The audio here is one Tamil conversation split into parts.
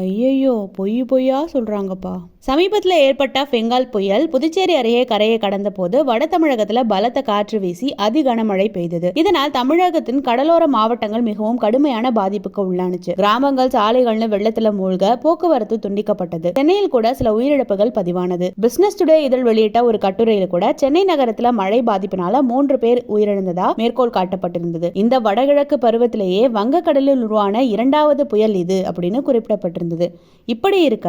ஐயையோ, பொய்யா சொல்றாங்கப்பா. சமீபத்தில் ஏற்பட்ட பெங்கால் புயல் புதுச்சேரி அருகே கரையை கடந்த போது வட தமிழகத்துல பலத்த காற்று வீசி அதி கனமழை பெய்தது. இதனால் தமிழகத்தின் கடலோர மாவட்டங்கள் மிகவும் கடுமையான பாதிப்புக்கு உள்ளானுச்சு. கிராமங்கள் சாலைகள்னு வெள்ளத்துல மூழ்க போக்குவரத்து துண்டிக்கப்பட்டது. சென்னையில் கூட சில உயிரிழப்புகள் பதிவானது. பிசினஸ் டுடே இதழ் வெளியிட்ட ஒரு கட்டுரையில் கூட சென்னை நகரத்துல மழை பாதிப்பினால 3 பேர் உயிரிழந்ததா மேற்கோள் காட்டப்பட்டிருந்தது. இந்த வடகிழக்கு பருவத்திலேயே வங்கக்கடலில் உருவான 2வது புயல் இது அப்படின்னு குறிப்பிடப்பட்டிருந்தது. இப்படி இருக்க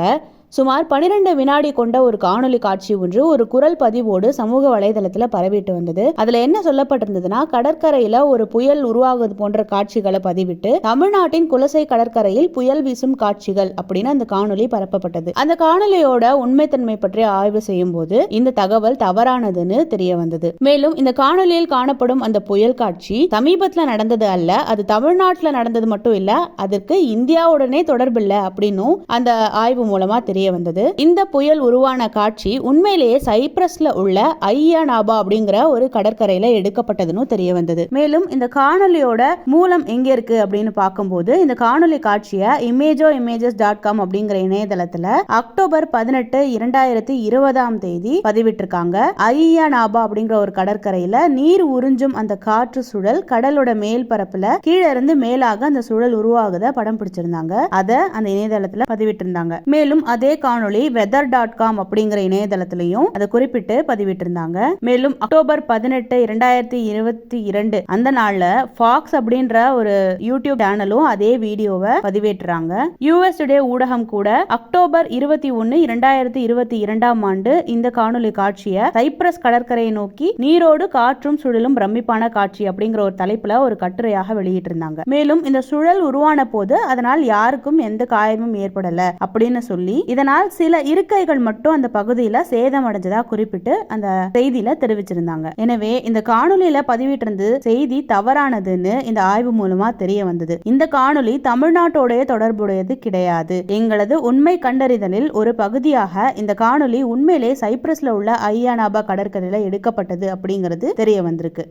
சுமார் 12 வினாடி கொண்ட ஒரு காணொலி காட்சி ஒன்று ஒரு குரல் பதிவோடு சமூக வலைதளத்துல பரவிட்டு வந்தது. அதுல என்ன சொல்லப்பட்டிருந்ததுன்னா, கடற்கரையில ஒரு புயல் உருவாகுவது போன்ற காட்சிகளை பதிவிட்டு தமிழ்நாட்டின் குலசை கடற்கரையில் புயல் வீசும் காட்சிகள் அப்படின்னு அந்த காணொலி பரப்பப்பட்டது. அந்த காணொலியோட உண்மைத்தன்மை பற்றி ஆய்வு செய்யும் போது இந்த தகவல் தவறானதுன்னு தெரிய வந்தது. மேலும் இந்த காணொலியில் காணப்படும் அந்த புயல் காட்சி சமீபத்துல நடந்தது அல்ல, அது தமிழ்நாட்டுல நடந்தது மட்டும் இல்ல, அதற்கு இந்தியாவுடனே தொடர்பில்லை அப்படின்னும் அந்த ஆய்வு மூலமா தெரிய வந்தது. இந்த புயல் உருவான காட்சி உண்மையிலேயே சைப்ரஸ்ல உள்ள ஐயானாபா அப்படிங்கிற ஒரு கடற்கரையில எடுக்கப்பட்டதுன்னு தெரிய வந்தது. மேலும் இந்த காணொலியோட மூலம் எங்க இருக்கு அப்படின்னு பார்க்கும்போது இந்த காணொலி காட்சியை images.com அப்படிங்கிற இணையதளத்துல அக்டோபர் 18, 2020 பதிவிட்டிருக்காங்க. ஐயானாபா அப்படிங்கிற ஒரு கடற்கரையில நீர் உறிஞ்சும் அந்த காற்று சுழல் கடலோட மேல் பரப்புல கீழே இருந்து மேலாக அந்த சுழல் உருவாகுத படம் பிடிச்சிருந்தாங்க. அத அந்த இணையதளத்துல பதிவிட்டிருந்தாங்க. மேலும் அதே காணொளி weather.com அப்படிங்கிற இணையதளத்திலையும் அதை குறிப்பிட்டு பதிவிட்டிருந்தாங்க. மேலும் அக்டோபர் 18, 2022 அந்த நாள்ல ஃபாக்ஸ் அப்படின்ற ஒரு யூடியூப் சேனலும் அதே வீடியோவை பதிவேற்றுறாங்க. யுஎஸ் டுடே ஊடகம் கூட அக்டோபர் 21, 2022 இந்த காணொலி காட்சியை சைப்ரஸ் கடற்கரையை நோக்கி நீரோடு காற்றும் சுழலும் பிரமிப்பான காட்சி அப்படிங்கிற ஒரு தலைப்புல ஒரு கட்டுரையாக வெளியிட்டிருந்தாங்க. மேலும் இந்த சுழல் உருவான போது அதனால் யாருக்கும் எந்த காயமும் ஏற்படல அப்படின்னு சொல்லி இதனால் சில இருக்கைகள் மட்டும் அந்த பகுதியில சேதம் அடைஞ்சதா குறிப்பிட்டு அந்த செய்தியில தெரிவிச்சிருந்தாங்க. எனவே இந்த காணொலியில பதிவிட்டிருந்த செய்தி தவறானதுன்னு இந்த ஆய்வு மூலமா தெரிய வந்தது. இந்த காணொலி தமிழ்நாட்டோடைய தொடர்புடையது கிடையாது. எங்களது உண்மை கண்டறிதலில் ஒரு பகுதியாக இந்த காணொலி உண்மையிலே சைப்ரஸ்ல உள்ள ஐயானாபா கடற்கரையில எடுக்கப்பட்டது அப்படிங்கிறது தெரிய வந்திருக்கு.